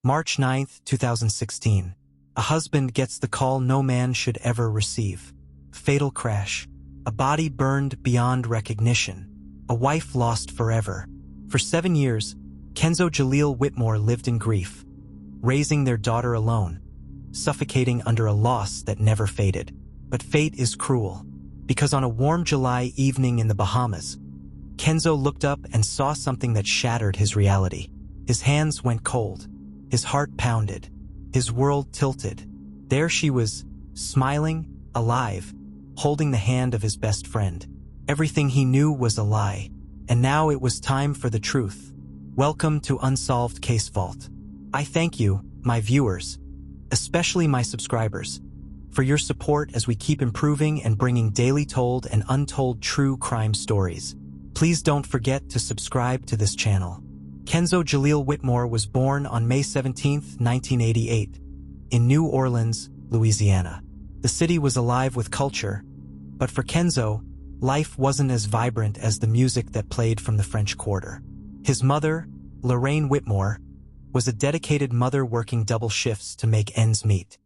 March 9, 2016. A husband gets the call no man should ever receive. Fatal crash. A body burned beyond recognition. A wife lost forever. For 7 years, Kenzo Jaleel Whitmore lived in grief, raising their daughter alone, suffocating under a loss that never faded. But fate is cruel, because on a warm July evening in the Bahamas, Kenzo looked up and saw something that shattered his reality. His hands went cold. His heart pounded. His world tilted. There she was, smiling, alive, holding the hand of his best friend. Everything he knew was a lie, and now it was time for the truth. Welcome to Unsolved Case Vault. I thank you, my viewers, especially my subscribers, for your support as we keep improving and bringing daily told and untold true crime stories. Please don't forget to subscribe to this channel. Kenzo Jaleel Whitmore was born on May 17, 1988, in New Orleans, Louisiana. The city was alive with culture, but for Kenzo, life wasn't as vibrant as the music that played from the French Quarter. His mother, Lorraine Whitmore, was a dedicated mother working double shifts to make ends meet.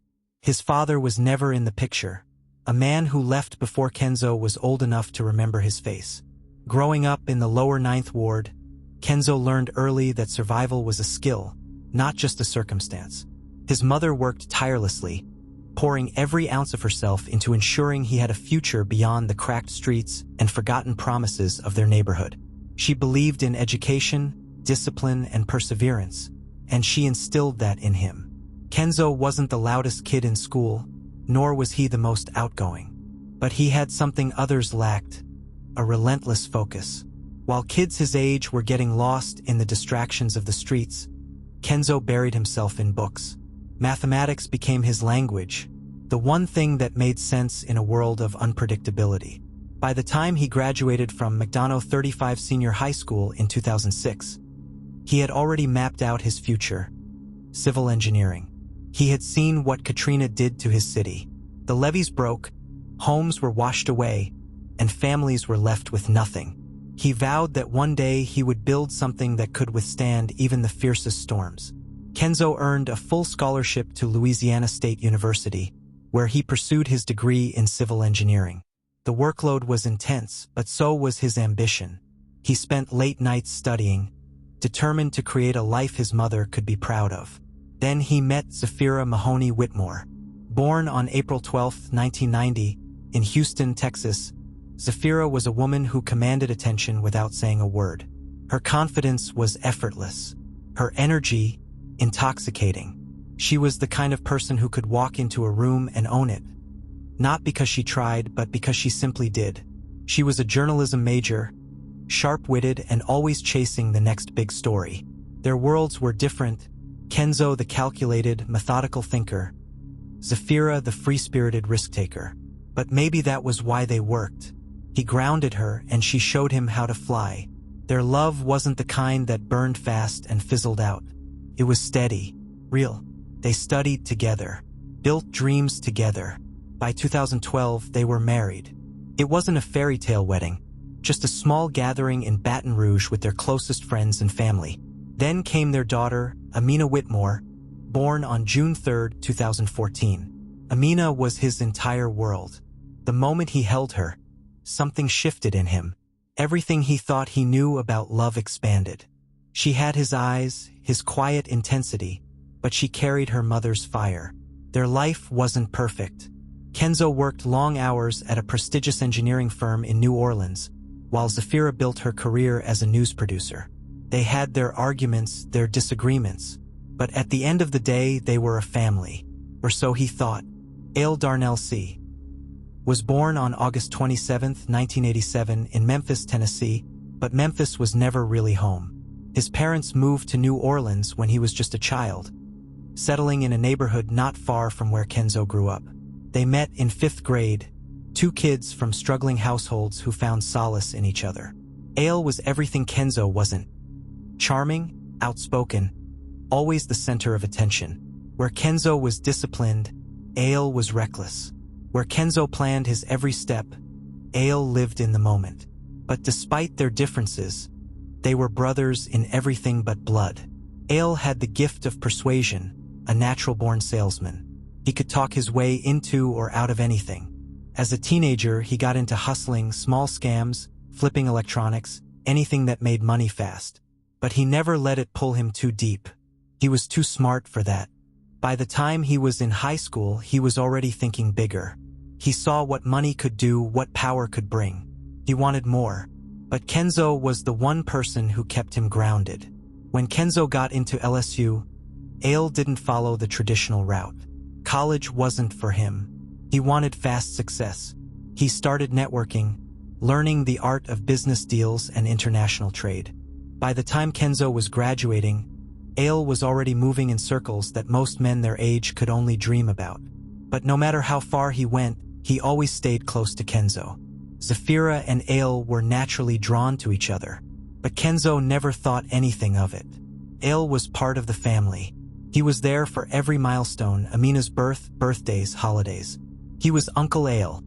His father was never in the picture, a man who left before Kenzo was old enough to remember his face. Growing up in the lower 9th Ward, Kenzo learned early that survival was a skill, not just a circumstance. His mother worked tirelessly, pouring every ounce of herself into ensuring he had a future beyond the cracked streets and forgotten promises of their neighborhood. She believed in education, discipline, and perseverance, and she instilled that in him. Kenzo wasn't the loudest kid in school, nor was he the most outgoing. But he had something others lacked, a relentless focus. While kids his age were getting lost in the distractions of the streets, Kenzo buried himself in books. Mathematics became his language, the one thing that made sense in a world of unpredictability. By the time he graduated from McDonough 35 Senior High School in 2006, he had already mapped out his future: civil engineering. He had seen what Katrina did to his city. The levees broke, homes were washed away, and families were left with nothing. He vowed that one day he would build something that could withstand even the fiercest storms. Kenzo earned a full scholarship to Louisiana State University, where he pursued his degree in civil engineering. The workload was intense, but so was his ambition. He spent late nights studying, determined to create a life his mother could be proud of. Then he met Zafira Mahoney Whitmore. Born on April 12, 1990, in Houston, Texas, Zafira was a woman who commanded attention without saying a word. Her confidence was effortless. Her energy, intoxicating. She was the kind of person who could walk into a room and own it. Not because she tried, but because she simply did. She was a journalism major, sharp-witted and always chasing the next big story. Their worlds were different. Kenzo, the calculated, methodical thinker. Zafira, the free-spirited risk-taker. But maybe that was why they worked. He grounded her, and she showed him how to fly. Their love wasn't the kind that burned fast and fizzled out. It was steady, real. They studied together, built dreams together. By 2012, they were married. It wasn't a fairy tale wedding, just a small gathering in Baton Rouge with their closest friends and family. Then came their daughter, Amina Whitmore, born on June 3, 2014. Amina was his entire world. The moment he held her, something shifted in him. Everything he thought he knew about love expanded. She had his eyes, his quiet intensity, but she carried her mother's fire. Their life wasn't perfect. Kenzo worked long hours at a prestigious engineering firm in New Orleans, while Zafira built her career as a news producer. They had their arguments, their disagreements, but at the end of the day, they were a family, or so he thought. Ale Darnell C. was born on August 27, 1987 in Memphis, Tennessee, but Memphis was never really home. His parents moved to New Orleans when he was just a child, settling in a neighborhood not far from where Kenzo grew up. They met in 5th grade, two kids from struggling households who found solace in each other. Ale was everything Kenzo wasn't. Charming, outspoken, always the center of attention. Where Kenzo was disciplined, Ale was reckless. Where Kenzo planned his every step, Ale lived in the moment. But despite their differences, they were brothers in everything but blood. Ale had the gift of persuasion, a natural-born salesman. He could talk his way into or out of anything. As a teenager, he got into hustling, small scams, flipping electronics, anything that made money fast. But he never let it pull him too deep. He was too smart for that. By the time he was in high school, he was already thinking bigger. He saw what money could do, what power could bring. He wanted more. But Kenzo was the one person who kept him grounded. When Kenzo got into LSU, Ale didn't follow the traditional route. College wasn't for him. He wanted fast success. He started networking, learning the art of business deals and international trade. By the time Kenzo was graduating, Ale was already moving in circles that most men their age could only dream about. But no matter how far he went, he always stayed close to Kenzo. Zafira and Ale were naturally drawn to each other, but Kenzo never thought anything of it. Ale was part of the family. He was there for every milestone, Amina's birth, birthdays, holidays. He was Uncle Ale,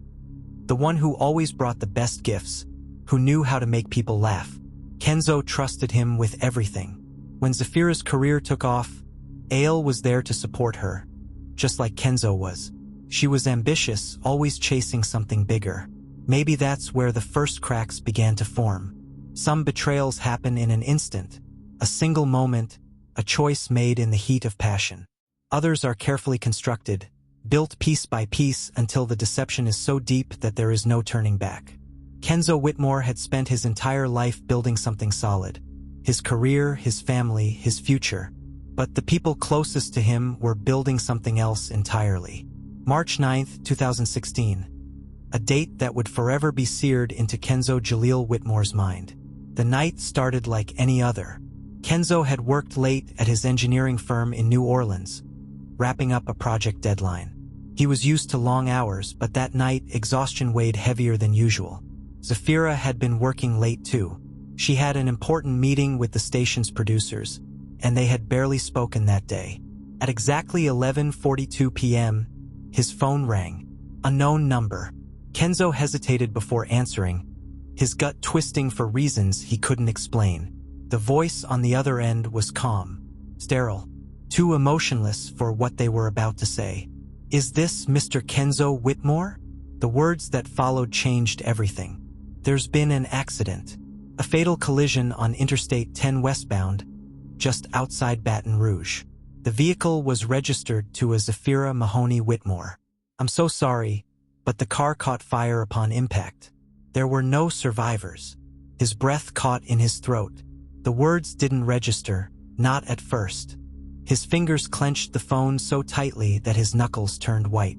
the one who always brought the best gifts, who knew how to make people laugh. Kenzo trusted him with everything. When Zafira's career took off, Ale was there to support her, just like Kenzo was. She was ambitious, always chasing something bigger. Maybe that's where the first cracks began to form. Some betrayals happen in an instant, a single moment, a choice made in the heat of passion. Others are carefully constructed, built piece by piece until the deception is so deep that there is no turning back. Kenzo Whitmore had spent his entire life building something solid. His career, his family, his future. But the people closest to him were building something else entirely. March 9, 2016. A date that would forever be seared into Kenzo Jaleel Whitmore's mind. The night started like any other. Kenzo had worked late at his engineering firm in New Orleans, wrapping up a project deadline. He was used to long hours, but that night exhaustion weighed heavier than usual. Zafira had been working late too. She had an important meeting with the station's producers, and they had barely spoken that day. At exactly 11:42 p.m., his phone rang. Unknown number. Kenzo hesitated before answering, his gut twisting for reasons he couldn't explain. The voice on the other end was calm, sterile, too emotionless for what they were about to say. "Is this Mr. Kenzo Whitmore?" The words that followed changed everything. "There's been an accident. A fatal collision on Interstate 10 westbound, just outside Baton Rouge. The vehicle was registered to a Zafira Mahoney Whitmore. I'm so sorry, but the car caught fire upon impact. There were no survivors." His breath caught in his throat. The words didn't register, not at first. His fingers clenched the phone so tightly that his knuckles turned white.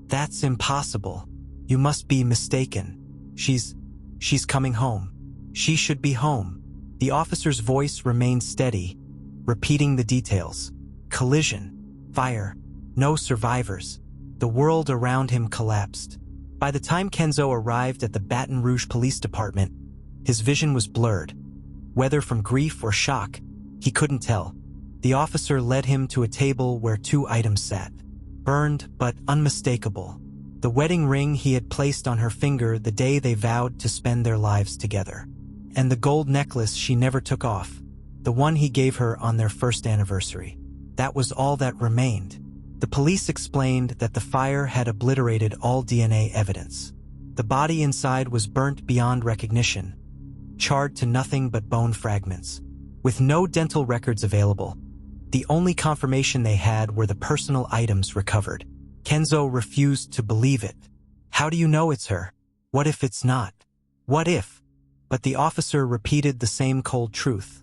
"That's impossible. You must be mistaken. She's coming home. She should be home." The officer's voice remained steady, repeating the details. Collision, fire, no survivors. The world around him collapsed. By the time Kenzo arrived at the Baton Rouge Police Department, his vision was blurred. Whether from grief or shock, he couldn't tell. The officer led him to a table where two items sat, burned but unmistakable. The wedding ring he had placed on her finger the day they vowed to spend their lives together. And the gold necklace she never took off, the one he gave her on their first anniversary. That was all that remained. The police explained that the fire had obliterated all DNA evidence. The body inside was burnt beyond recognition, charred to nothing but bone fragments. With no dental records available, the only confirmation they had were the personal items recovered. Kenzo refused to believe it. "How do you know it's her? What if it's not? What if?" But the officer repeated the same cold truth.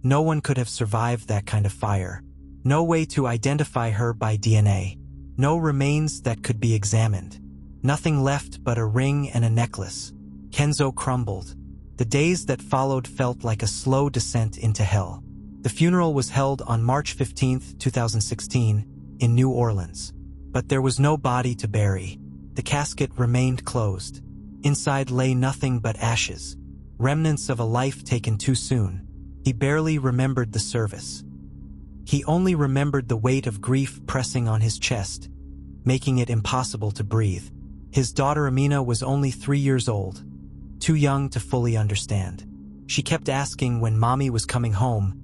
No one could have survived that kind of fire. No way to identify her by DNA. No remains that could be examined. Nothing left but a ring and a necklace. Kenzo crumbled. The days that followed felt like a slow descent into hell. The funeral was held on March 15, 2016, in New Orleans. But there was no body to bury. The casket remained closed. Inside lay nothing but ashes, remnants of a life taken too soon. He barely remembered the service. He only remembered the weight of grief pressing on his chest, making it impossible to breathe. His daughter Amina was only 3 years old, too young to fully understand. She kept asking when mommy was coming home,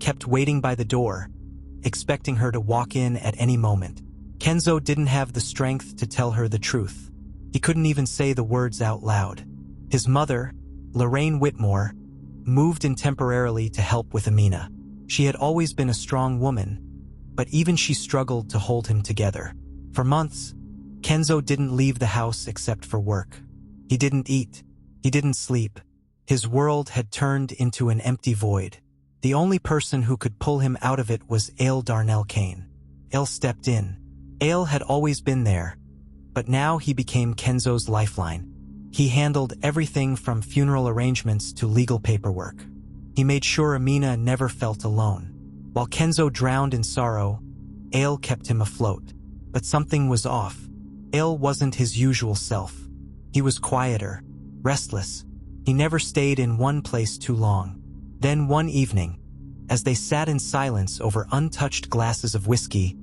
kept waiting by the door, expecting her to walk in at any moment. Kenzo didn't have the strength to tell her the truth. He couldn't even say the words out loud. His mother, Lorraine Whitmore, moved in temporarily to help with Amina. She had always been a strong woman, but even she struggled to hold him together. For months, Kenzo didn't leave the house except for work. He didn't eat. He didn't sleep. His world had turned into an empty void. The only person who could pull him out of it was Ale Darnell Kane. Ale stepped in. Ale had always been there, but now he became Kenzo's lifeline. He handled everything from funeral arrangements to legal paperwork. He made sure Amina never felt alone. While Kenzo drowned in sorrow, Ale kept him afloat. But something was off. Ale wasn't his usual self. He was quieter, restless. He never stayed in one place too long. Then one evening, as they sat in silence over untouched glasses of whiskey,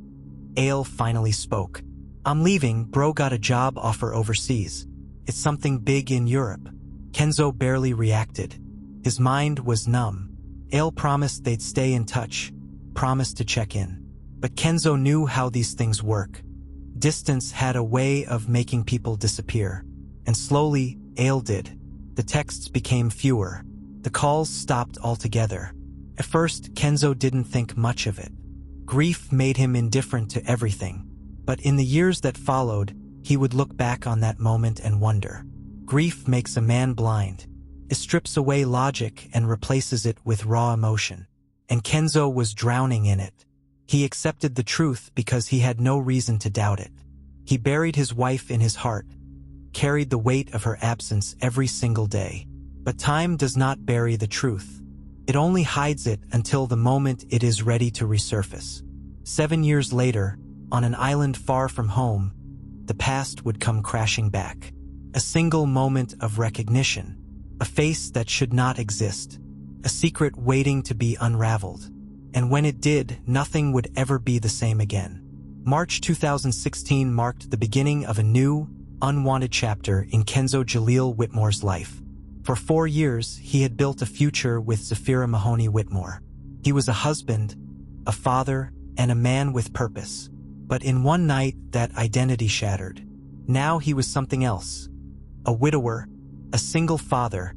Ale finally spoke. "I'm leaving, bro. Got a job offer overseas. It's something big in Europe." Kenzo barely reacted. His mind was numb. Ale promised they'd stay in touch, promised to check in. But Kenzo knew how these things work. Distance had a way of making people disappear. And slowly, Ale did. The texts became fewer. The calls stopped altogether. At first, Kenzo didn't think much of it. Grief made him indifferent to everything. But in the years that followed, he would look back on that moment and wonder. Grief makes a man blind. It strips away logic and replaces it with raw emotion. And Kenzo was drowning in it. He accepted the truth because he had no reason to doubt it. He buried his wife in his heart, carried the weight of her absence every single day. But time does not bury the truth. It only hides it until the moment it is ready to resurface. 7 years later, on an island far from home, the past would come crashing back. A single moment of recognition, a face that should not exist, a secret waiting to be unraveled. And when it did, nothing would ever be the same again. March 2016 marked the beginning of a new, unwanted chapter in Kenzo Jaleel Whitmore's life. For 4 years, he had built a future with Zafira Mahoney Whitmore. He was a husband, a father, and a man with purpose. But in one night, that identity shattered. Now he was something else. A widower, a single father,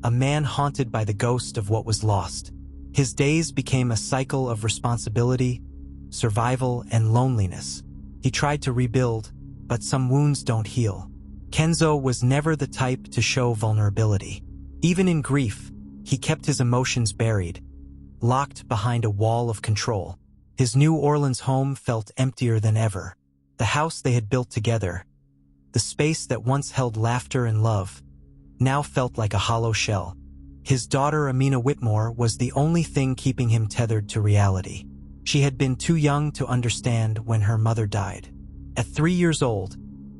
a man haunted by the ghost of what was lost. His days became a cycle of responsibility, survival, and loneliness. He tried to rebuild, but some wounds don't heal. Kenzo was never the type to show vulnerability. Even in grief, he kept his emotions buried, locked behind a wall of control. His New Orleans home felt emptier than ever. The house they had built together, the space that once held laughter and love, now felt like a hollow shell. His daughter Amina Whitmore was the only thing keeping him tethered to reality. She had been too young to understand when her mother died. At 3 years old,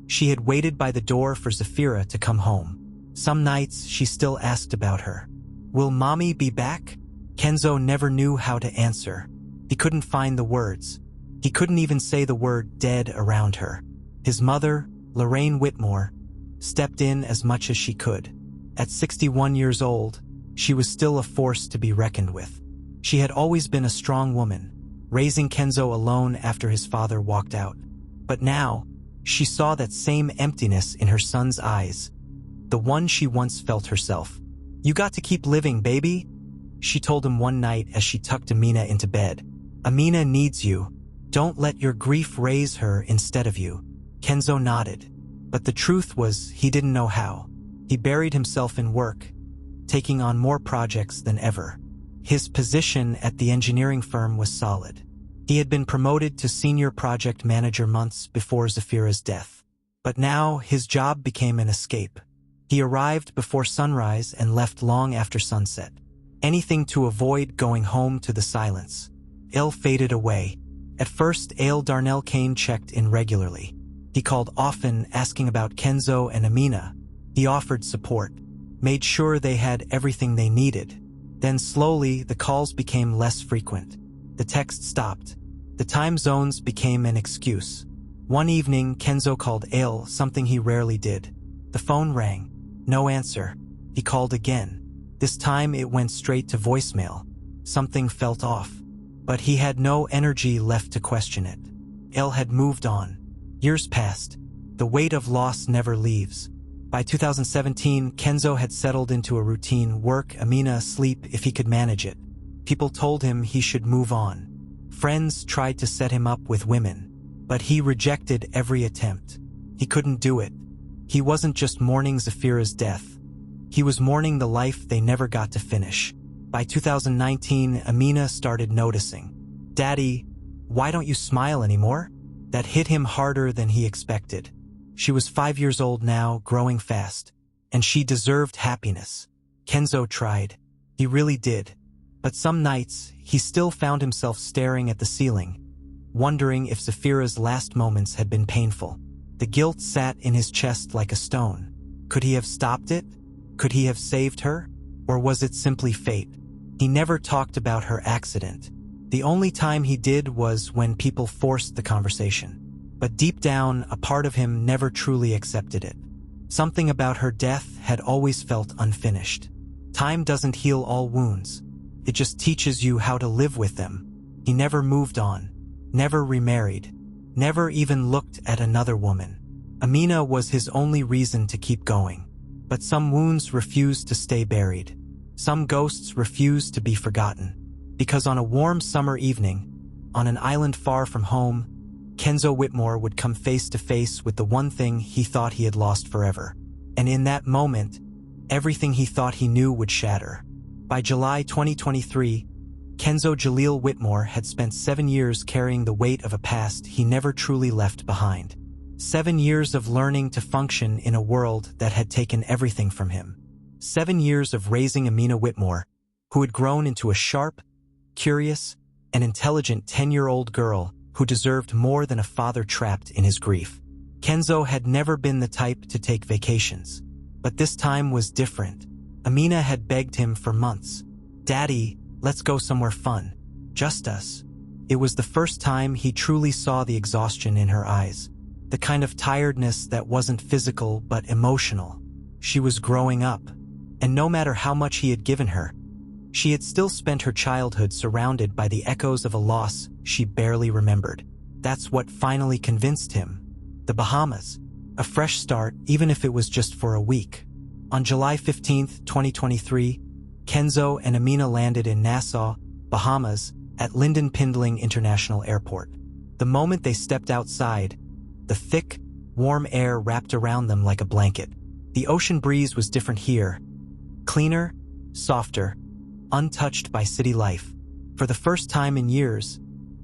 she had waited by the door for Zafira to come home. Some nights, she still asked about her. "Will mommy be back?" Kenzo never knew how to answer. He couldn't find the words. He couldn't even say the word dead around her. His mother, Lorraine Whitmore, stepped in as much as she could. At 61 years old, she was still a force to be reckoned with. She had always been a strong woman, raising Kenzo alone after his father walked out. But now, she saw that same emptiness in her son's eyes, the one she once felt herself. "You got to keep living, baby," she told him one night as she tucked Amina into bed. "Amina needs you. Don't let your grief raise her instead of you." Kenzo nodded. But the truth was, he didn't know how. He buried himself in work, taking on more projects than ever. His position at the engineering firm was solid. He had been promoted to senior project manager months before Zafira's death. But now his job became an escape. He arrived before sunrise and left long after sunset. Anything to avoid going home to the silence. Ale faded away. At first, Ale Darnell Kane checked in regularly. He called often, asking about Kenzo and Amina. He offered support, made sure they had everything they needed. Then slowly, the calls became less frequent. The text stopped. The time zones became an excuse. One evening, Kenzo called Ale, something he rarely did. The phone rang. No answer. He called again. This time it went straight to voicemail. Something felt off. But he had no energy left to question it. Elle had moved on. Years passed. The weight of loss never leaves. By 2017, Kenzo had settled into a routine: work, Amina, sleep if he could manage it. People told him he should move on. Friends tried to set him up with women, but he rejected every attempt. He couldn't do it. He wasn't just mourning Zafira's death. He was mourning the life they never got to finish. By 2019, Amina started noticing. "Daddy, why don't you smile anymore?" That hit him harder than he expected. She was 5 years old now, growing fast, and she deserved happiness. Kenzo tried. He really did. But some nights, he still found himself staring at the ceiling, wondering if Zafira's last moments had been painful. The guilt sat in his chest like a stone. Could he have stopped it? Could he have saved her? Or was it simply fate? He never talked about her accident. The only time he did was when people forced the conversation. But deep down, a part of him never truly accepted it. Something about her death had always felt unfinished. Time doesn't heal all wounds. It just teaches you how to live with them. He never moved on, never remarried, never even looked at another woman. Amina was his only reason to keep going. But some wounds refused to stay buried. Some ghosts refused to be forgotten. Because on a warm summer evening, on an island far from home, Kenzo Whitmore would come face to face with the one thing he thought he had lost forever. And in that moment, everything he thought he knew would shatter. By July 2023, Kenzo Jaleel Whitmore had spent 7 years carrying the weight of a past he never truly left behind. 7 years of learning to function in a world that had taken everything from him. 7 years of raising Amina Whitmore, who had grown into a sharp, curious, and intelligent 10-year-old girl who deserved more than a father trapped in his grief. Kenzo had never been the type to take vacations. But this time was different. Amina had begged him for months. "Daddy, let's go somewhere fun. Just us." It was the first time he truly saw the exhaustion in her eyes. The kind of tiredness that wasn't physical but emotional. She was growing up. And no matter how much he had given her, she had still spent her childhood surrounded by the echoes of a loss she barely remembered. That's what finally convinced him. The Bahamas. A fresh start, even if it was just for a week. On July 15, 2023, Kenzo and Amina landed in Nassau, Bahamas, at Lynden Pindling International Airport. The moment they stepped outside, the thick, warm air wrapped around them like a blanket. The ocean breeze was different here. Cleaner, softer, untouched by city life. For the first time in years,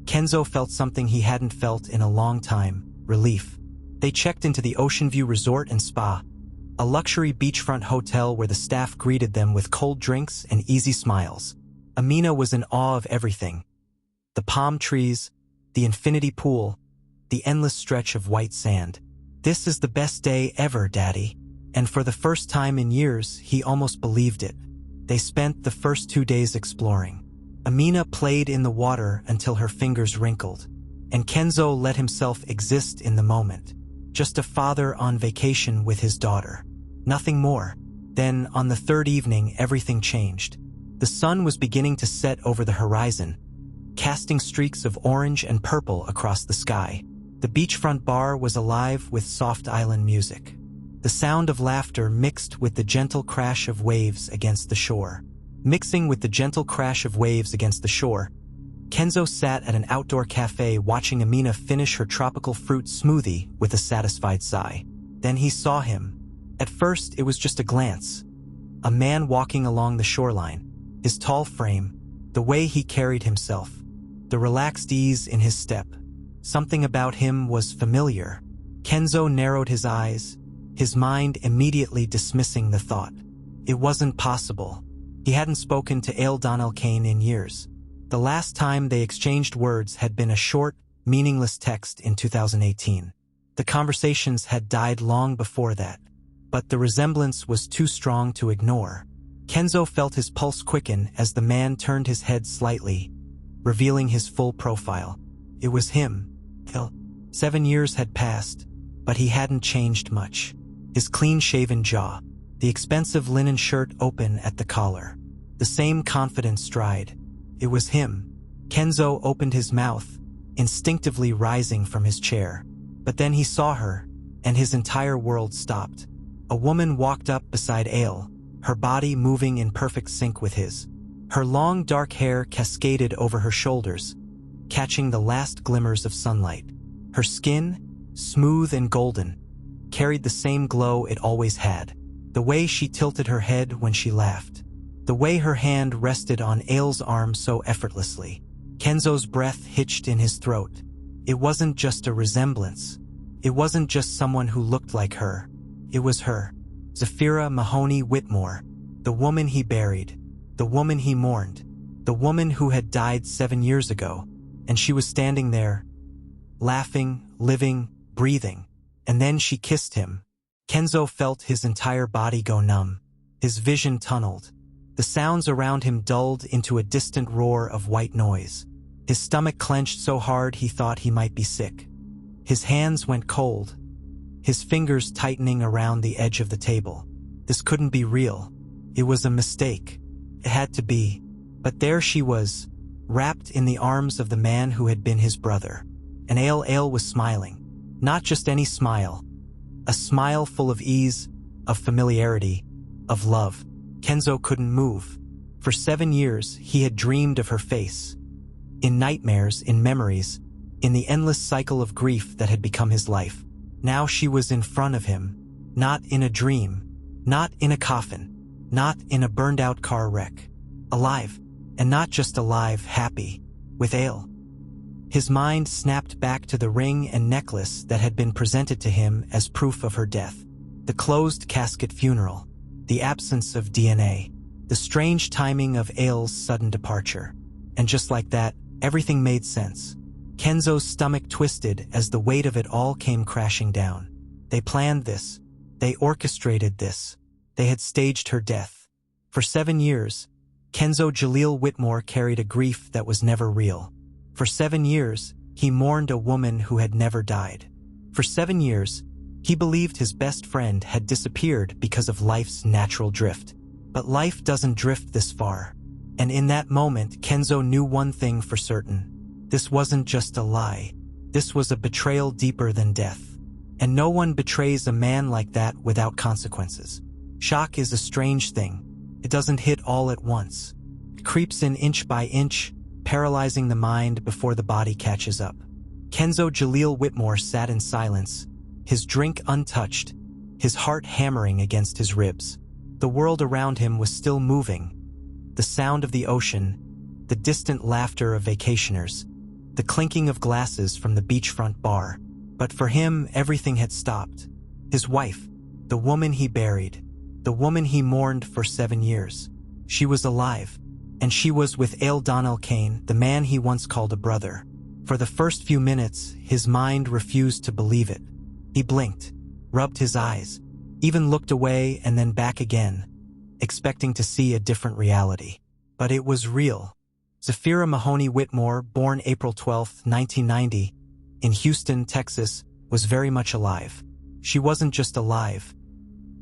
Kenzo felt something he hadn't felt in a long time: relief. They checked into the Ocean View Resort and Spa, a luxury beachfront hotel where the staff greeted them with cold drinks and easy smiles. Amina was in awe of everything. The palm trees, the infinity pool, the endless stretch of white sand. "This is the best day ever, Daddy." And for the first time in years, he almost believed it. They spent the first 2 days exploring. Amina played in the water until her fingers wrinkled, and Kenzo let himself exist in the moment. Just a father on vacation with his daughter. Nothing more. Then, on the third evening, everything changed. The sun was beginning to set over the horizon, casting streaks of orange and purple across the sky. The beachfront bar was alive with soft island music. The sound of laughter mixed with the gentle crash of waves against the shore. Mixing with the gentle crash of waves against the shore, Kenzo sat at an outdoor cafe watching Amina finish her tropical fruit smoothie with a satisfied sigh. Then he saw him. At first, it was just a glance. A man walking along the shoreline. His tall frame, the way he carried himself, the relaxed ease in his step. Something about him was familiar. Kenzo narrowed his eyes, his mind immediately dismissing the thought. It wasn't possible. He hadn't spoken to Aile Donnell Kane in years. The last time they exchanged words had been a short, meaningless text in 2018. The conversations had died long before that. But the resemblance was too strong to ignore. Kenzo felt his pulse quicken as the man turned his head slightly, revealing his full profile. It was him. 7 years had passed, but he hadn't changed much. His clean-shaven jaw, the expensive linen shirt open at the collar, the same confident stride. It was him. Kenzo opened his mouth, instinctively rising from his chair. But then he saw her, and his entire world stopped. A woman walked up beside Ale, her body moving in perfect sync with his. Her long dark hair cascaded over her shoulders, catching the last glimmers of sunlight. Her skin, smooth and golden, carried the same glow it always had. The way she tilted her head when she laughed. The way her hand rested on Ale's arm so effortlessly. Kenzo's breath hitched in his throat. It wasn't just a resemblance. It wasn't just someone who looked like her. It was her. Zafira Mahoney Whitmore. The woman he buried. The woman he mourned. The woman who had died 7 years ago. And she was standing there, laughing, living, breathing. And then she kissed him. Kenzo felt his entire body go numb. His vision tunneled. The sounds around him dulled into a distant roar of white noise. His stomach clenched so hard he thought he might be sick. His hands went cold, his fingers tightening around the edge of the table. This couldn't be real. It was a mistake. It had to be. But there she was, wrapped in the arms of the man who had been his brother. And Ale was smiling. Not just any smile. A smile full of ease, of familiarity, of love. Kenzo couldn't move. For 7 years, he had dreamed of her face. In nightmares, in memories, in the endless cycle of grief that had become his life. Now she was in front of him, not in a dream, not in a coffin, not in a burned-out car wreck. Alive, and not just alive, happy, with Ale. His mind snapped back to the ring and necklace that had been presented to him as proof of her death. The closed casket funeral, the absence of DNA, the strange timing of Ale's sudden departure. And just like that, everything made sense. Kenzo's stomach twisted as the weight of it all came crashing down. They planned this. They orchestrated this. They had staged her death. For 7 years, Kenzo Jaleel Whitmore carried a grief that was never real. For 7 years, he mourned a woman who had never died. For 7 years, he believed his best friend had disappeared because of life's natural drift. But life doesn't drift this far. And in that moment, Kenzo knew one thing for certain. This wasn't just a lie. This was a betrayal deeper than death. And no one betrays a man like that without consequences. Shock is a strange thing. It doesn't hit all at once. It creeps in inch by inch, paralyzing the mind before the body catches up. Kenzo Jaleel Whitmore sat in silence, his drink untouched, his heart hammering against his ribs. The world around him was still moving. The sound of the ocean, the distant laughter of vacationers, the clinking of glasses from the beachfront bar. But for him, everything had stopped. His wife, the woman he buried, the woman he mourned for 7 years. She was alive, and she was with Ale Donnell Kane, the man he once called a brother. For the first few minutes, his mind refused to believe it. He blinked, rubbed his eyes, even looked away and then back again, expecting to see a different reality. But it was real. Zafira Mahoney Whitmore, born April 12, 1990, in Houston, Texas, was very much alive. She wasn't just alive.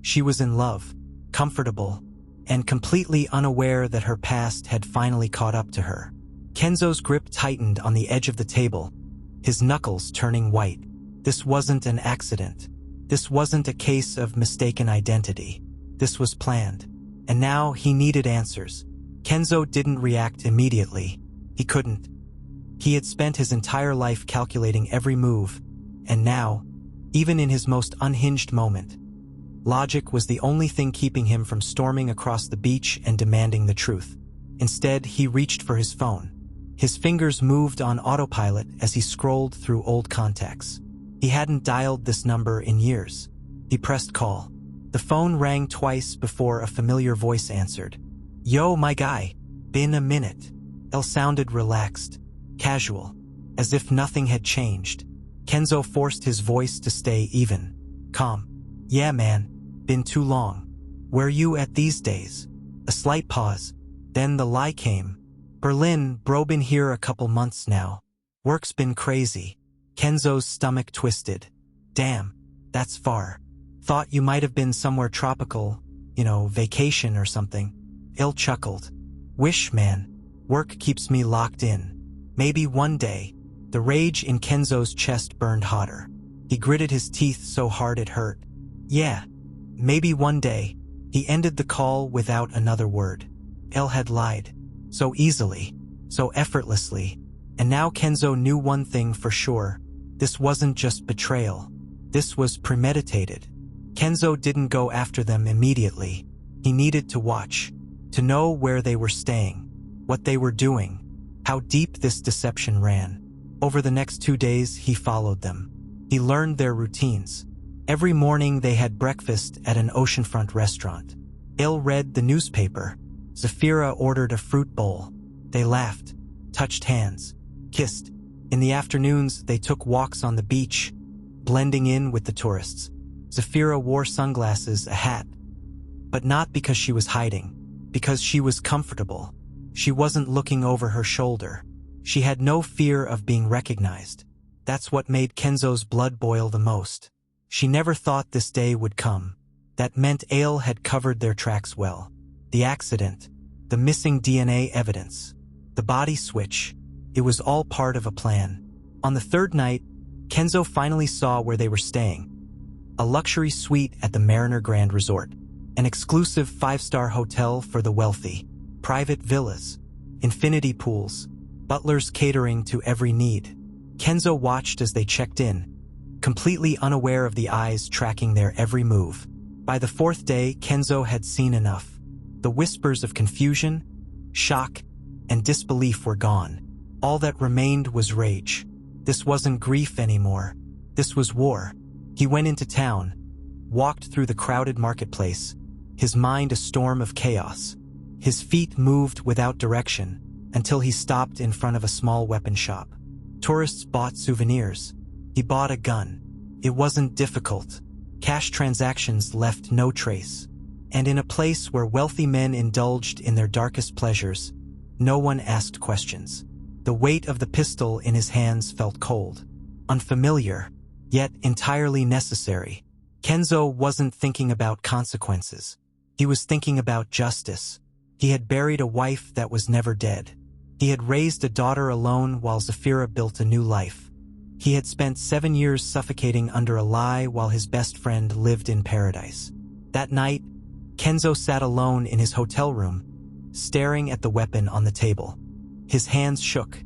She was in love, comfortable, and completely unaware that her past had finally caught up to her. Kenzo's grip tightened on the edge of the table, his knuckles turning white. This wasn't an accident. This wasn't a case of mistaken identity. This was planned. And now he needed answers. Kenzo didn't react immediately. He couldn't. He had spent his entire life calculating every move, and now, even in his most unhinged moment, logic was the only thing keeping him from storming across the beach and demanding the truth. Instead, he reached for his phone. His fingers moved on autopilot as he scrolled through old contacts. He hadn't dialed this number in years. He pressed call. The phone rang twice before a familiar voice answered. "Yo, my guy. Been a minute." El sounded relaxed, casual, as if nothing had changed. Kenzo forced his voice to stay even, calm. "Yeah, man. Been too long. Where you at these days?" A slight pause. Then the lie came. "Berlin, bro, been here a couple months now. Work's been crazy." Kenzo's stomach twisted. "Damn, that's far. Thought you might have been somewhere tropical, vacation or something." Il chuckled. "Wish, man. Work keeps me locked in. Maybe one day. The rage in Kenzo's chest burned hotter. He gritted his teeth so hard it hurt. Yeah, maybe one day. He ended the call without another word. Elle had lied. So easily. So effortlessly. And now Kenzo knew one thing for sure. This wasn't just betrayal. This was premeditated. Kenzo didn't go after them immediately. He needed to watch. To know where they were staying. What they were doing. How deep this deception ran. Over the next 2 days, he followed them. He learned their routines. Every morning they had breakfast at an oceanfront restaurant. Elle read the newspaper. Zafira ordered a fruit bowl. They laughed, touched hands, kissed. In the afternoons, they took walks on the beach, blending in with the tourists. Zafira wore sunglasses, a hat. But not because she was hiding, because she was comfortable. She wasn't looking over her shoulder. She had no fear of being recognized. That's what made Kenzo's blood boil the most. She never thought this day would come. That meant Ale had covered their tracks well. The accident, the missing DNA evidence, the body switch, it was all part of a plan. On the third night, Kenzo finally saw where they were staying. A luxury suite at the Mariner Grand Resort. An exclusive 5-star hotel for the wealthy. Private villas. Infinity pools. Butlers catering to every need. Kenzo watched as they checked in, completely unaware of the eyes tracking their every move. By the 4th day, Kenzo had seen enough. The whispers of confusion, shock, and disbelief were gone. All that remained was rage. This wasn't grief anymore. This was war. He went into town, walked through the crowded marketplace, his mind a storm of chaos. His feet moved without direction until he stopped in front of a small weapon shop. Tourists bought souvenirs. He bought a gun. It wasn't difficult. Cash transactions left no trace. And in a place where wealthy men indulged in their darkest pleasures, no one asked questions. The weight of the pistol in his hands felt cold, unfamiliar, yet entirely necessary. Kenzo wasn't thinking about consequences. He was thinking about justice. He had buried a wife that was never dead. He had raised a daughter alone while Zafira built a new life. He had spent 7 years suffocating under a lie while his best friend lived in paradise. That night, Kenzo sat alone in his hotel room, staring at the weapon on the table. His hands shook,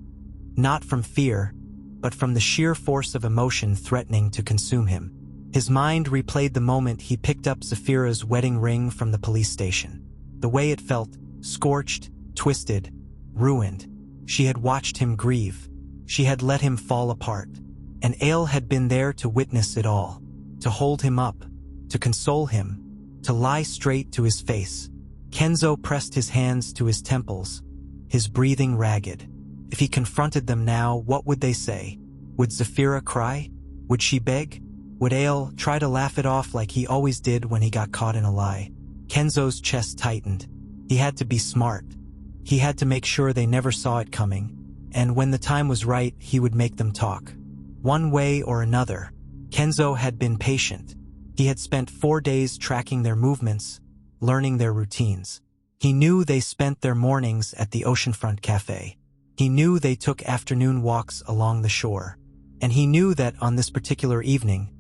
not from fear, but from the sheer force of emotion threatening to consume him. His mind replayed the moment he picked up Zafira's wedding ring from the police station. The way it felt, scorched, twisted, ruined. She had watched him grieve. She had let him fall apart. And Ale had been there to witness it all, to hold him up, to console him, to lie straight to his face. Kenzo pressed his hands to his temples, his breathing ragged. If he confronted them now, what would they say? Would Zafira cry? Would she beg? Would Ale try to laugh it off like he always did when he got caught in a lie? Kenzo's chest tightened. He had to be smart. He had to make sure they never saw it coming, and when the time was right, he would make them talk. One way or another. Kenzo had been patient. He had spent 4 days tracking their movements, learning their routines. He knew they spent their mornings at the oceanfront cafe. He knew they took afternoon walks along the shore. And he knew that on this particular evening,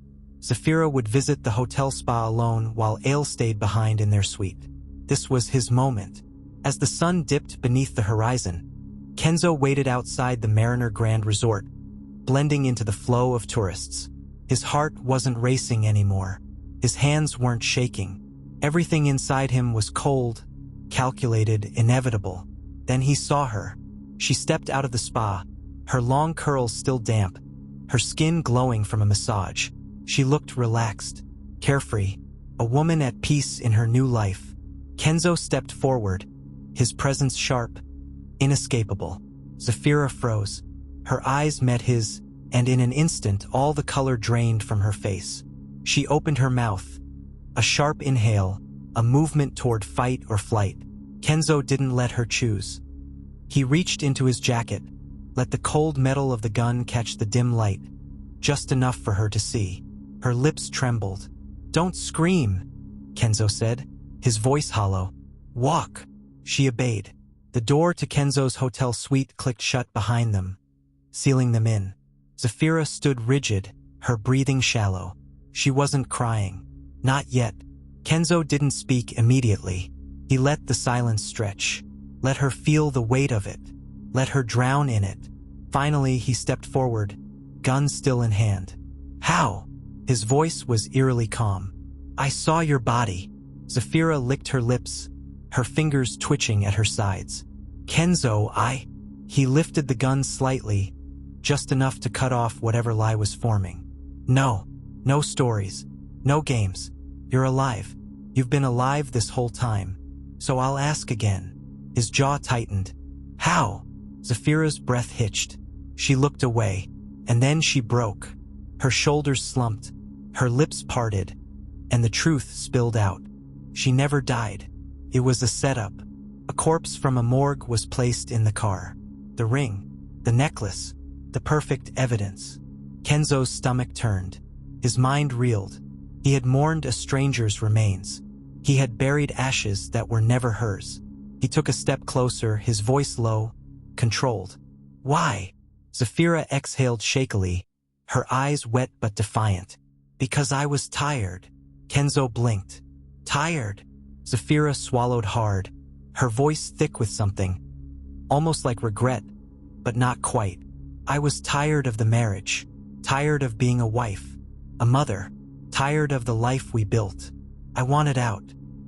Zafira would visit the hotel spa alone while Ale stayed behind in their suite. This was his moment. As the sun dipped beneath the horizon, Kenzo waited outside the Mariner Grand Resort, blending into the flow of tourists. His heart wasn't racing anymore. His hands weren't shaking. Everything inside him was cold, calculated, inevitable. Then he saw her. She stepped out of the spa, her long curls still damp, her skin glowing from a massage. She looked relaxed, carefree, a woman at peace in her new life. Kenzo stepped forward, his presence sharp, inescapable. Zafira froze. Her eyes met his, and in an instant all the color drained from her face. She opened her mouth. A sharp inhale, a movement toward fight or flight. Kenzo didn't let her choose. He reached into his jacket, let the cold metal of the gun catch the dim light, just enough for her to see. Her lips trembled. "Don't scream," Kenzo said, his voice hollow. "Walk." She obeyed. The door to Kenzo's hotel suite clicked shut behind them, sealing them in. Zafira stood rigid, her breathing shallow. She wasn't crying. Not yet. Kenzo didn't speak immediately. He let the silence stretch. Let her feel the weight of it. Let her drown in it. Finally, he stepped forward, gun still in hand. How? His voice was eerily calm. I saw your body. Zafira licked her lips, her fingers twitching at her sides. Kenzo, He lifted the gun slightly, just enough to cut off whatever lie was forming. No. No stories. No games. You're alive. You've been alive this whole time. So I'll ask again. His jaw tightened. How? Zafira's breath hitched. She looked away, and then she broke. Her shoulders slumped, her lips parted, and the truth spilled out. She never died. It was a setup. A corpse from a morgue was placed in the car. The ring, the necklace, the perfect evidence. Kenzo's stomach turned. His mind reeled. He had mourned a stranger's remains. He had buried ashes that were never hers. He took a step closer, his voice low, controlled. Why? Zafira exhaled shakily, her eyes wet but defiant. Because I was tired. Kenzo blinked. Tired? Zafira swallowed hard, her voice thick with something, almost like regret, but not quite. I was tired of the marriage, tired of being a wife, a mother, tired of the life we built. I wanted out.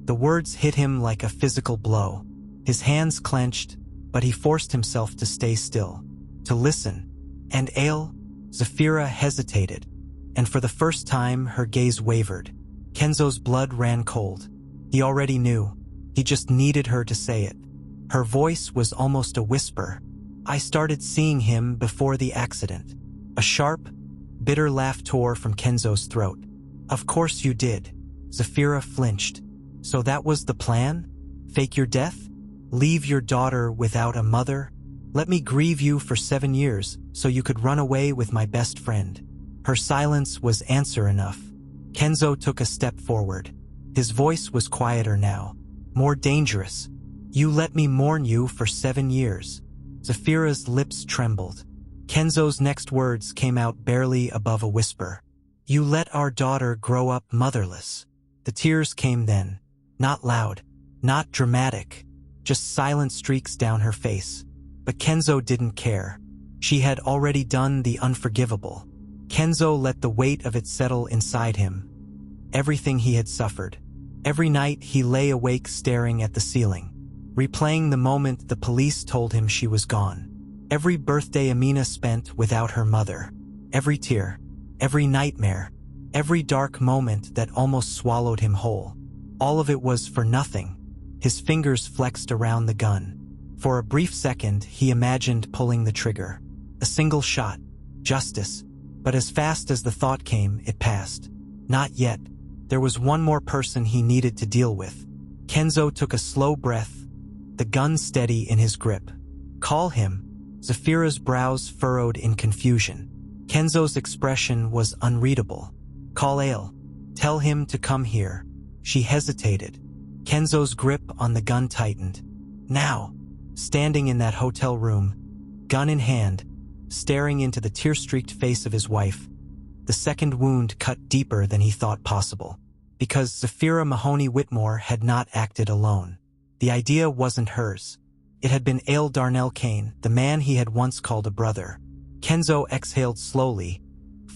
The words hit him like a physical blow. His hands clenched, but he forced himself to stay still, to listen. And Ale? Zafira hesitated, and for the first time her gaze wavered. Kenzo's blood ran cold. He already knew. He just needed her to say it. Her voice was almost a whisper. I started seeing him before the accident. A sharp, bitter laugh tore from Kenzo's throat. Of course you did. Zafira flinched. So that was the plan? Fake your death? Leave your daughter without a mother? Let me grieve you for 7 years so you could run away with my best friend. Her silence was answer enough. Kenzo took a step forward. His voice was quieter now, more dangerous. You let me mourn you for 7 years. Zafira's lips trembled. Kenzo's next words came out barely above a whisper. You let our daughter grow up motherless. The tears came then, not loud, not dramatic, just silent streaks down her face. But Kenzo didn't care. She had already done the unforgivable. Kenzo let the weight of it settle inside him. Everything he had suffered. Every night he lay awake staring at the ceiling, replaying the moment the police told him she was gone. Every birthday Amina spent without her mother. Every tear. Every nightmare. Every dark moment that almost swallowed him whole. All of it was for nothing. His fingers flexed around the gun. For a brief second, he imagined pulling the trigger. A single shot. Justice. But as fast as the thought came, it passed. Not yet. There was one more person he needed to deal with. Kenzo took a slow breath, the gun steady in his grip. Call him. Zafira's brows furrowed in confusion. Kenzo's expression was unreadable. Call Ale. Tell him to come here. She hesitated. Kenzo's grip on the gun tightened. Now, standing in that hotel room, gun in hand, staring into the tear-streaked face of his wife, the second wound cut deeper than he thought possible. Because Zafira Mahoney Whitmore had not acted alone. The idea wasn't hers. It had been Ale Darnell Kane, the man he had once called a brother. Kenzo exhaled slowly,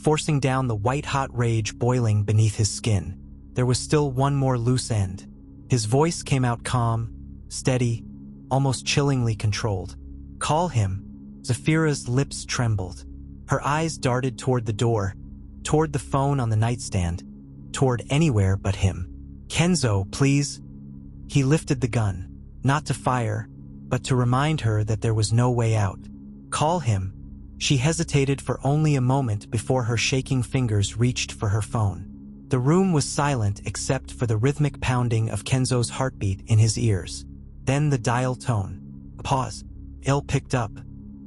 forcing down the white-hot rage boiling beneath his skin. There was still one more loose end. His voice came out calm, steady, almost chillingly controlled. Call him. Zafira's lips trembled. Her eyes darted toward the door, toward the phone on the nightstand, toward anywhere but him. Kenzo, please. He lifted the gun, not to fire, but to remind her that there was no way out. Call him. She hesitated for only a moment before her shaking fingers reached for her phone. The room was silent except for the rhythmic pounding of Kenzo's heartbeat in his ears. Then the dial tone. A pause. Ale picked up.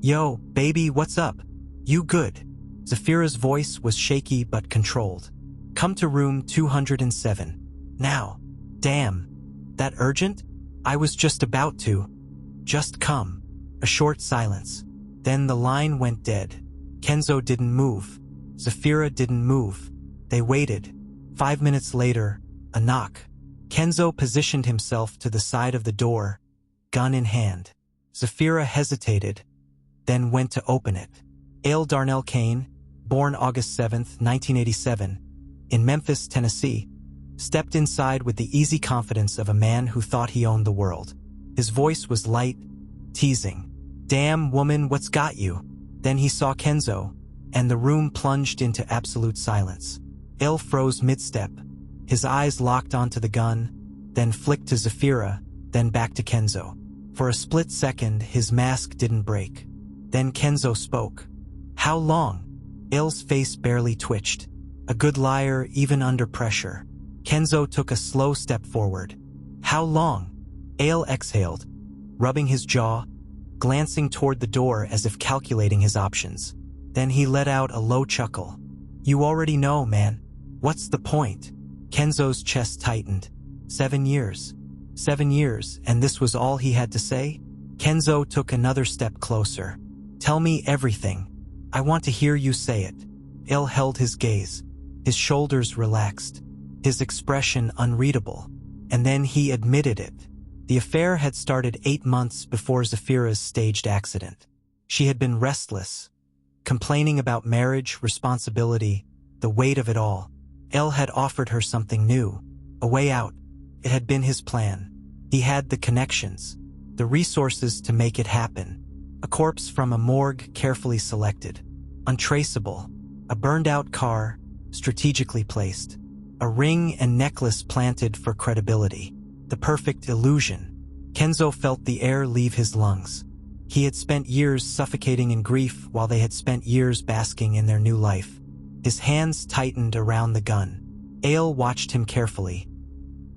Yo, baby, what's up? You good? Zafira's voice was shaky but controlled. Come to room 207. Now. Damn. That urgent? I was just about to. Just come. A short silence. Then the line went dead. Kenzo didn't move. Zafira didn't move. They waited. 5 minutes later, a knock. Kenzo positioned himself to the side of the door, gun in hand. Zafira hesitated, then went to open it. Ale Darnell Kane, born August 7, 1987, in Memphis, Tennessee, stepped inside with the easy confidence of a man who thought he owned the world. His voice was light, teasing. "Damn, woman, what's got you?" Then he saw Kenzo, and the room plunged into absolute silence. Ale froze mid-step. His eyes locked onto the gun, then flicked to Zafira, then back to Kenzo. For a split second, his mask didn't break. Then Kenzo spoke. "How long?" Ale's face barely twitched. A good liar, even under pressure. Kenzo took a slow step forward. "How long?" Ale exhaled, rubbing his jaw, glancing toward the door as if calculating his options. Then he let out a low chuckle. "You already know, man. What's the point?" Kenzo's chest tightened. 7 years. 7 years, and this was all he had to say? Kenzo took another step closer. "Tell me everything. I want to hear you say it." Ale held his gaze. His shoulders relaxed, his expression unreadable. And then he admitted it. The affair had started 8 months before Zafira's staged accident. She had been restless, complaining about marriage, responsibility, the weight of it all. Ale had offered her something new, a way out. It had been his plan. He had the connections, the resources to make it happen. A corpse from a morgue carefully selected, untraceable, a burned-out car strategically placed, a ring and necklace planted for credibility, the perfect illusion. Kenzo felt the air leave his lungs. He had spent years suffocating in grief while they had spent years basking in their new life. His hands tightened around the gun. Ale watched him carefully,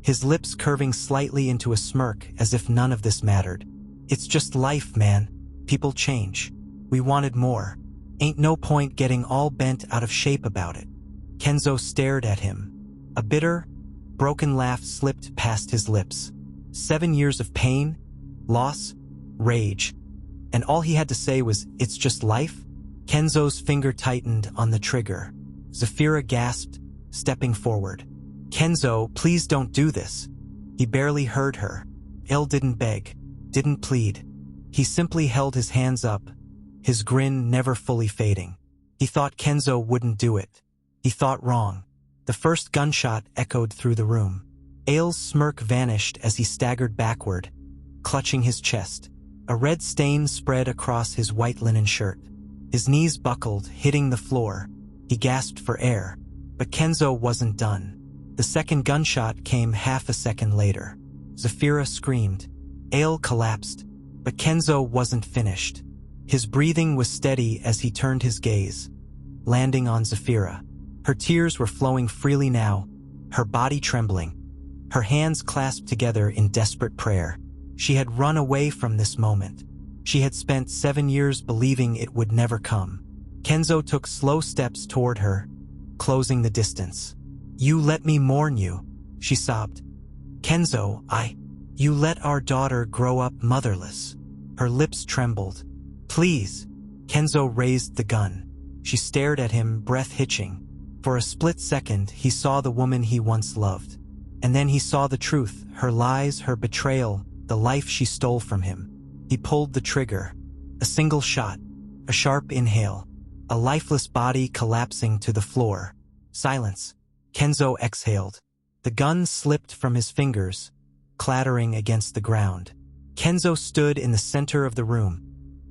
his lips curving slightly into a smirk as if none of this mattered. "It's just life, man. People change. We wanted more. Ain't no point getting all bent out of shape about it." Kenzo stared at him. A bitter, broken laugh slipped past his lips. 7 years of pain, loss, rage. And all he had to say was, "It's just life?" Kenzo's finger tightened on the trigger. Zafira gasped, stepping forward. "Kenzo, please don't do this." He barely heard her. Ale didn't beg, didn't plead. He simply held his hands up, his grin never fully fading. He thought Kenzo wouldn't do it. He thought wrong. The first gunshot echoed through the room. Ale's smirk vanished as he staggered backward, clutching his chest. A red stain spread across his white linen shirt. His knees buckled, hitting the floor. He gasped for air. But Kenzo wasn't done. The second gunshot came half a second later. Zafira screamed. Ale collapsed. But Kenzo wasn't finished. His breathing was steady as he turned his gaze, landing on Zafira. Her tears were flowing freely now, her body trembling, her hands clasped together in desperate prayer. She had run away from this moment. She had spent 7 years believing it would never come. Kenzo took slow steps toward her, closing the distance. "You let me mourn you," she sobbed. "Kenzo, you let our daughter grow up motherless." Her lips trembled. "Please." Kenzo raised the gun. She stared at him, breath hitching. For a split second, he saw the woman he once loved. And then he saw the truth, her lies, her betrayal, the life she stole from him. He pulled the trigger. A single shot, a sharp inhale, a lifeless body collapsing to the floor. Silence. Kenzo exhaled. The gun slipped from his fingers, clattering against the ground. Kenzo stood in the center of the room,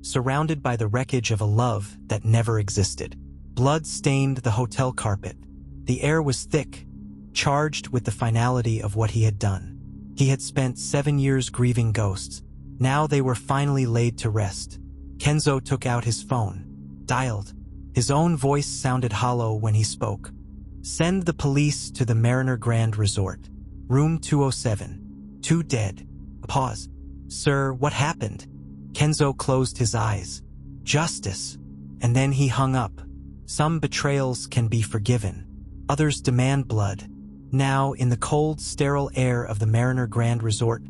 surrounded by the wreckage of a love that never existed. Blood stained the hotel carpet. The air was thick, charged with the finality of what he had done. He had spent 7 years grieving ghosts. Now they were finally laid to rest. Kenzo took out his phone, dialed. His own voice sounded hollow when he spoke. "Send the police to the Mariner Grand Resort. Room 207. 2 dead." A pause. "Sir, what happened?" Kenzo closed his eyes. "Justice." And then he hung up. Some betrayals can be forgiven. Others demand blood. Now, in the cold, sterile air of the Mariner Grand Resort,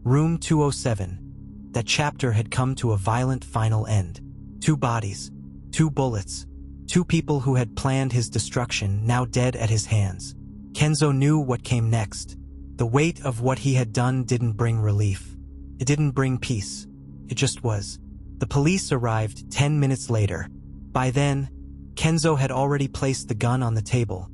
Room 207, that chapter had come to a violent final end. 2 bodies, 2 bullets, 2 people who had planned his destruction, now dead at his hands. Kenzo knew what came next. The weight of what he had done didn't bring relief. It didn't bring peace. It just was. The police arrived 10 minutes later. By then, Kenzo had already placed the gun on the table,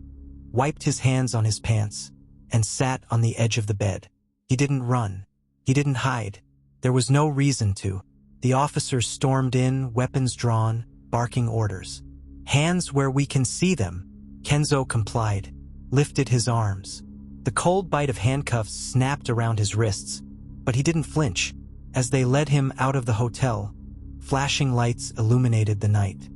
wiped his hands on his pants, and sat on the edge of the bed. He didn't run. He didn't hide. There was no reason to. The officers stormed in, weapons drawn, barking orders. "Hands where we can see them." Kenzo complied, lifted his arms. The cold bite of handcuffs snapped around his wrists, but he didn't flinch. As they led him out of the hotel, flashing lights illuminated the night.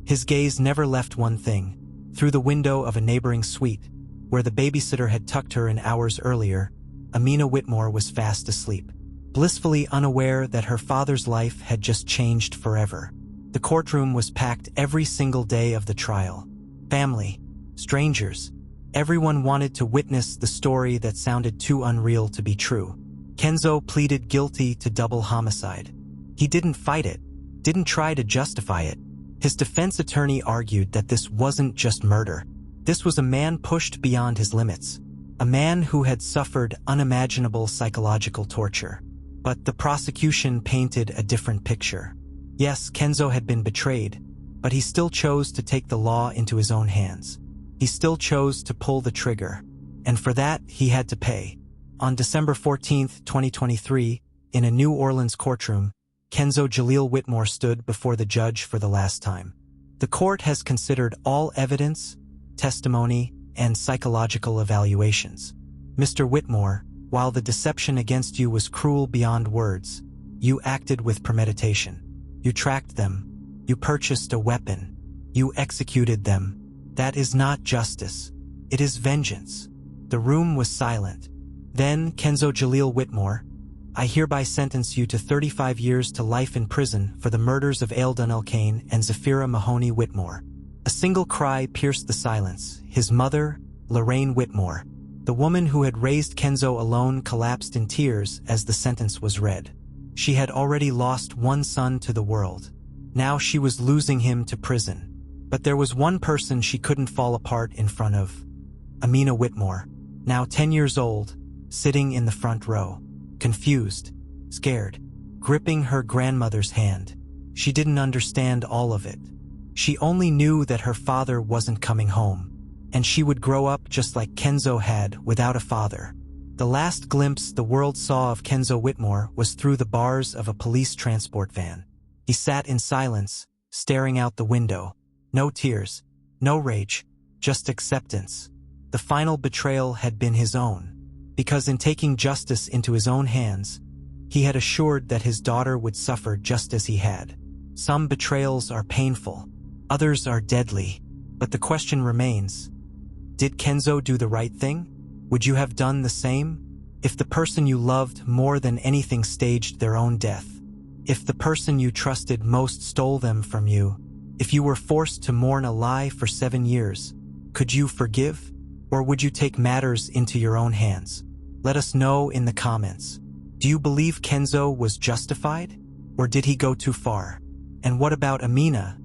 His gaze never left one thing: through the window of a neighboring suite, where the babysitter had tucked her in hours earlier, Amina Whitmore was fast asleep, blissfully unaware that her father's life had just changed forever. The courtroom was packed every single day of the trial. Family, strangers, everyone wanted to witness the story that sounded too unreal to be true. Kenzo pleaded guilty to double homicide. He didn't fight it, didn't try to justify it. His defense attorney argued that this wasn't just murder. This was a man pushed beyond his limits, a man who had suffered unimaginable psychological torture. But the prosecution painted a different picture. Yes, Kenzo had been betrayed, but he still chose to take the law into his own hands. He still chose to pull the trigger, and for that he had to pay. On December 14, 2023, in a New Orleans courtroom, Kenzo Jaleel Whitmore stood before the judge for the last time. The court has considered all evidence, testimony, and psychological evaluations. Mr. Whitmore, while the deception against you was cruel beyond words, you acted with premeditation. You tracked them. You purchased a weapon. You executed them. That is not justice. It is vengeance. The room was silent. Then, Kenzo Jaleel Whitmore, I hereby sentence you to 35 years to life in prison for the murders of Aildon Elkane and Zafira Mahoney Whitmore. A single cry pierced the silence. His mother, Lorraine Whitmore, the woman who had raised Kenzo alone, collapsed in tears as the sentence was read. She had already lost one son to the world. Now she was losing him to prison. But there was one person she couldn't fall apart in front of. Amina Whitmore, now 10 years old, sitting in the front row, confused, scared, gripping her grandmother's hand. She didn't understand all of it. She only knew that her father wasn't coming home, and she would grow up just like Kenzo had, without a father. The last glimpse the world saw of Kenzo Whitmore was through the bars of a police transport van. He sat in silence, staring out the window. No tears, no rage, just acceptance. The final betrayal had been his own, because in taking justice into his own hands, he had assured that his daughter would suffer just as he had. Some betrayals are painful, others are deadly, but the question remains, did Kenzo do the right thing? Would you have done the same? If the person you loved more than anything staged their own death, if the person you trusted most stole them from you, if you were forced to mourn a lie for 7 years, could you forgive? Or would you take matters into your own hands? Let us know in the comments. Do you believe Kenzo was justified? Or did he go too far? And what about Amina?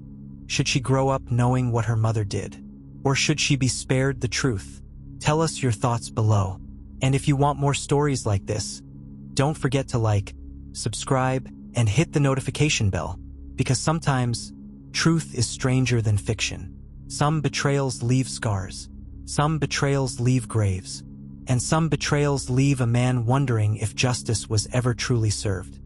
Should she grow up knowing what her mother did? Or should she be spared the truth? Tell us your thoughts below. And if you want more stories like this, don't forget to like, subscribe, and hit the notification bell, because sometimes truth is stranger than fiction. Some betrayals leave scars, some betrayals leave graves, and some betrayals leave a man wondering if justice was ever truly served.